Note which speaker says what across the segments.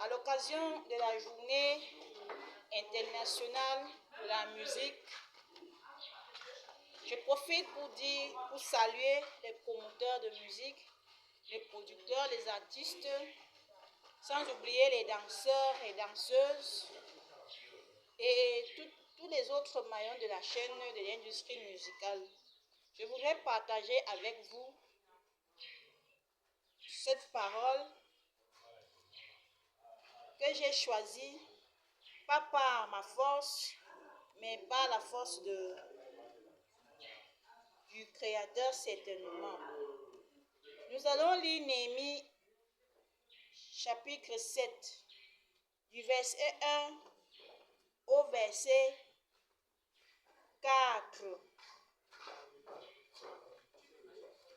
Speaker 1: À l'occasion de la journée internationale de la musique, je profite pour saluer les promoteurs de musique, les producteurs, les artistes, sans oublier les danseurs et danseuses et tous les autres maillons de la chaîne de l'industrie musicale. Je voudrais partager avec vous cette parole que j'ai choisie, pas par ma force, mais par la force du Créateur certainement. Nous allons lire Néhémie chapitre 7, du verset 1 au verset 4.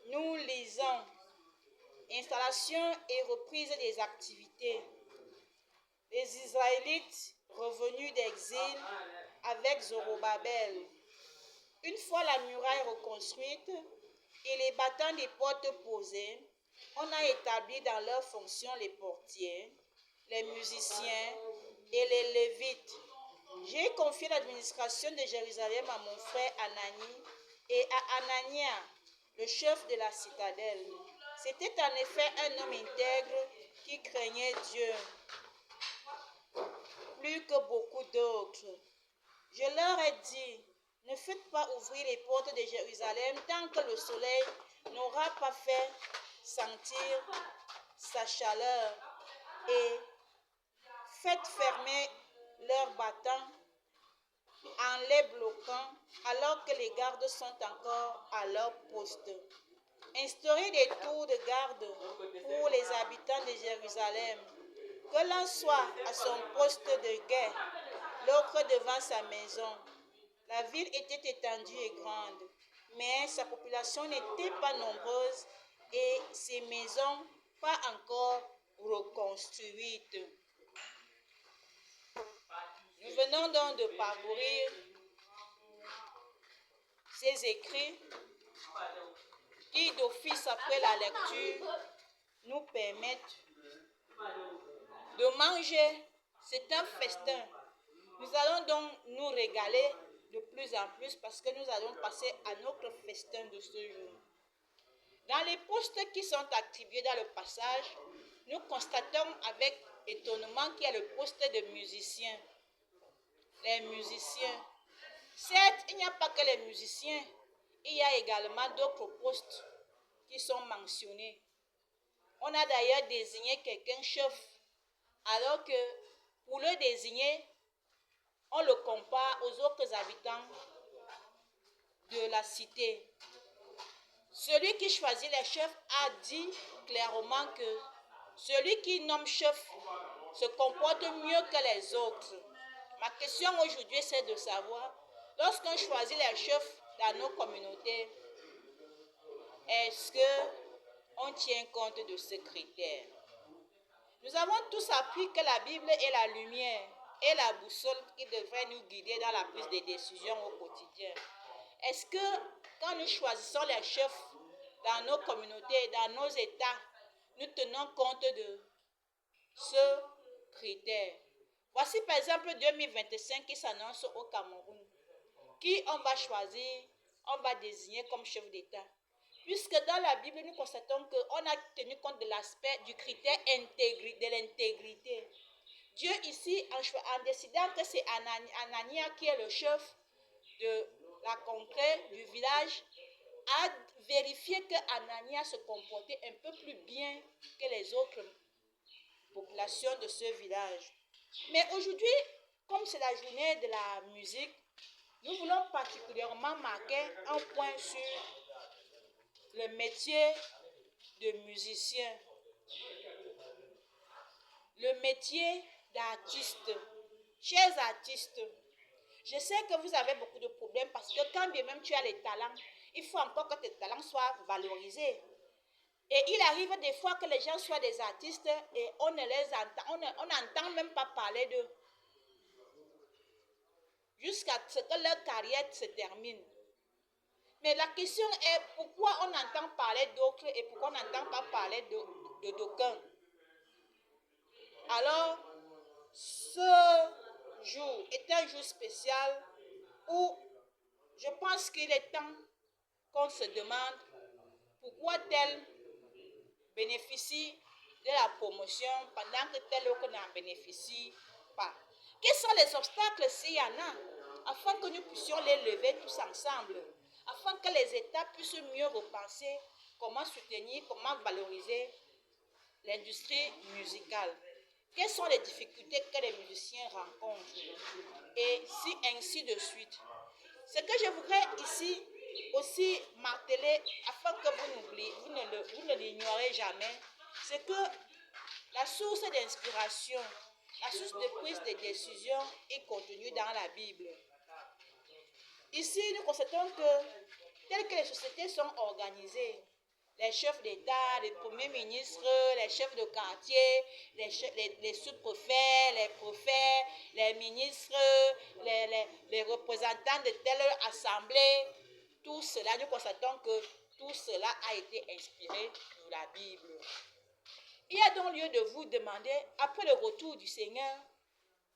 Speaker 1: Nous lisons: installation et reprise des activités. Les Israélites revenus d'exil avec Zorobabel. Une fois la muraille reconstruite et les battants des portes posés, on a établi dans leurs fonctions les portiers, les musiciens et les lévites. J'ai confié l'administration de Jérusalem à mon frère Anani et à Anania, le chef de la citadelle. C'était en effet un homme intègre qui craignait Dieu plus que beaucoup d'autres. Je leur ai dit: ne faites pas ouvrir les portes de Jérusalem tant que le soleil n'aura pas fait sentir sa chaleur, et faites fermer leurs battants en les bloquant alors que les gardes sont encore à leur poste. Instaurez des tours de garde pour les habitants de Jérusalem, que l'un soit à son poste de guet, l'autre devant sa maison. La ville était étendue et grande, mais sa population n'était pas nombreuse et ses maisons pas encore reconstruites. Nous venons donc de parcourir ces écrits qui, d'office après la lecture, nous permettent de manger. C'est un festin. Nous allons donc nous régaler de plus en plus parce que nous allons passer à notre festin de ce jour. Dans les postes qui sont attribués dans le passage, nous constatons avec étonnement qu'il y a le poste de musicien. Les musiciens. Certes, il n'y a pas que les musiciens, il y a également d'autres postes qui sont mentionnés. On a d'ailleurs désigné quelqu'un chef, alors que pour le désigner, on le compare aux autres habitants de la cité. Celui qui choisit les chefs a dit clairement que celui qui nomme chef se comporte mieux que les autres. Ma question aujourd'hui, c'est de savoir, lorsqu'on choisit les chefs dans nos communautés, est-ce qu'on tient compte de ce critère? Nous avons tous appris que la Bible est la lumière et la boussole qui devrait nous guider dans la prise de décisions au quotidien. Est-ce que quand nous choisissons les chefs dans nos communautés, dans nos États, nous tenons compte de ce critère? Voici par exemple 2025 qui s'annonce au Cameroun. Qui on va choisir, on va désigner comme chef d'État? Puisque dans la Bible, nous constatons qu'on a tenu compte de l'aspect du critère de l'intégrité. Dieu ici, en décidant que c'est Anania qui est le chef de la contrée, du village, a vérifié que Anania se comportait un peu plus bien que les autres populations de ce village. Mais aujourd'hui, comme c'est la journée de la musique, nous voulons particulièrement marquer un point sur le métier de musicien, le métier d'artiste. Chers artistes, je sais que vous avez beaucoup de problèmes parce que quand bien même tu as les talents, il faut encore que tes talents soient valorisés. Et il arrive des fois que les gens soient des artistes et on ne les entend, on n'entend même pas parler d'eux, jusqu'à ce que leur carrière se termine. Mais la question est pourquoi on entend parler d'autres et pourquoi on n'entend pas parler de d'aucuns. Alors, ce jour est un jour spécial où je pense qu'il est temps qu'on se demande pourquoi tel bénéficie de la promotion pendant que tel autre n'en bénéficie pas. Quels sont les obstacles s'il y en a, afin que nous puissions les lever tous ensemble, afin que les États puissent mieux repenser comment soutenir, comment valoriser l'industrie musicale. Quelles sont les difficultés que les musiciens rencontrent et si ainsi de suite. Ce que je voudrais ici aussi marteler, afin que vous ne l'ignorez jamais, c'est que la source d'inspiration, la source de prise de décision est contenue dans la Bible. Ici, nous constatons que, telles que les sociétés sont organisées, les chefs d'État, les premiers ministres, les chefs de quartier, les sous-préfets, les préfets, les ministres, les représentants de telle assemblée, tout cela, nous constatons que tout cela a été inspiré de la Bible. Il y a donc lieu de vous demander, après le retour du Seigneur,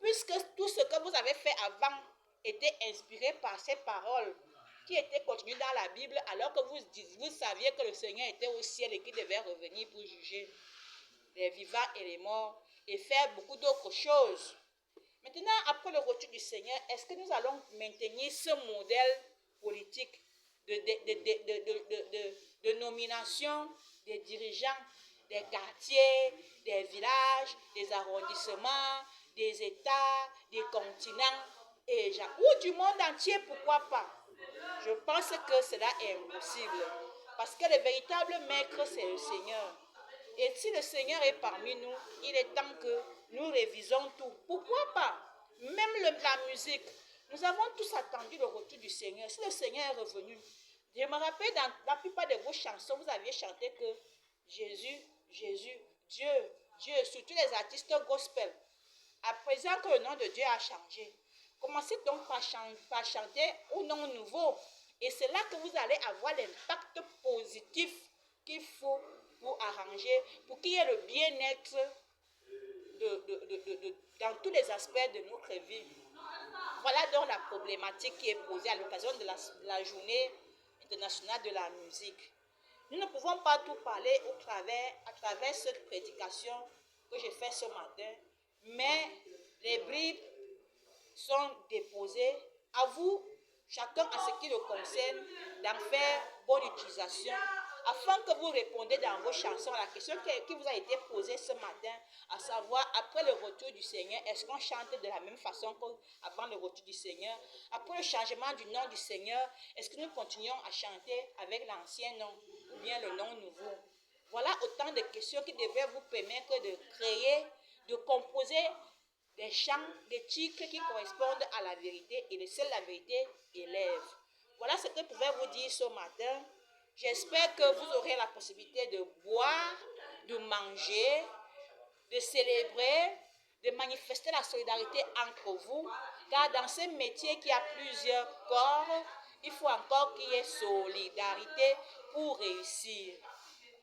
Speaker 1: puisque tout ce que vous avez fait avant était inspiré par ces paroles qui étaient contenues dans la Bible, alors que vous saviez que le Seigneur était au ciel et qu'il devait revenir pour juger les vivants et les morts et faire beaucoup d'autres choses. Maintenant, après le retour du Seigneur, est-ce que nous allons maintenir ce modèle politique de nomination des dirigeants des quartiers, des villages, des arrondissements, des États, des continents, ou du monde entier, pourquoi pas? Je pense que cela est impossible. Parce que le véritable maître, c'est le Seigneur. Et si le Seigneur est parmi nous, il est temps que nous révisons tout. Pourquoi pas? Même la musique. Nous avons tous attendu le retour du Seigneur. Si le Seigneur est revenu, je me rappelle dans la plupart de vos chansons, vous aviez chanté que Jésus, Jésus, Dieu, Dieu, surtout les artistes gospel. À présent que le nom de Dieu a changé, commencez donc par chanter au nom nouveau. Et c'est là que vous allez avoir l'impact positif qu'il faut pour arranger, pour qu'il y ait le bien-être dans tous les aspects de notre vie. Voilà donc la problématique qui est posée à l'occasion de la journée internationale de la musique. Nous ne pouvons pas tout parler à travers cette prédication que j'ai faite ce matin, mais les bribes sont déposées. À vous, chacun à ce qui le concerne, d'en faire bonne utilisation, afin que vous répondiez dans vos chansons à la question qui vous a été posée ce matin, à savoir, après le retour du Seigneur, est-ce qu'on chante de la même façon qu'avant le retour du Seigneur? Après le changement du nom du Seigneur, est-ce que nous continuons à chanter avec l'ancien nom ou bien le nom nouveau? Voilà autant de questions qui devaient vous permettre de créer, de composer des chants, des titres qui correspondent à la vérité et laisser la vérité élève. Voilà ce que je pouvais vous dire ce matin. J'espère que vous aurez la possibilité de boire, de manger, de célébrer, de manifester la solidarité entre vous, car dans ce métier qui a plusieurs corps, il faut encore qu'il y ait solidarité pour réussir.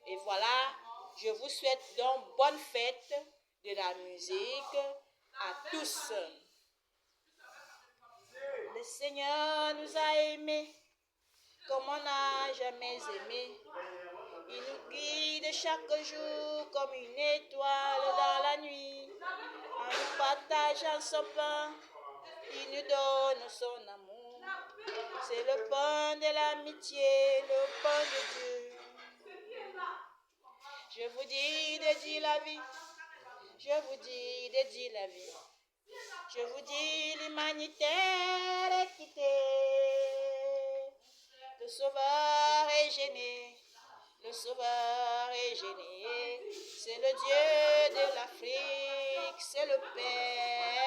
Speaker 1: Et voilà, je vous souhaite donc bonne fête de la musique à tous. Le Seigneur nous a aimés comme on n'a jamais aimé. Il nous guide chaque jour comme une étoile dans la nuit. En nous partageant son pain, il nous donne son amour. C'est le pain de l'amitié, le pain de Dieu. Je vous dis de dire la vie. Je vous dis de dire la vie. Je vous dis l'humanité, l'équité. Le Sauveur est gêné. Le Sauveur est gêné. C'est le Dieu de l'Afrique. C'est le Père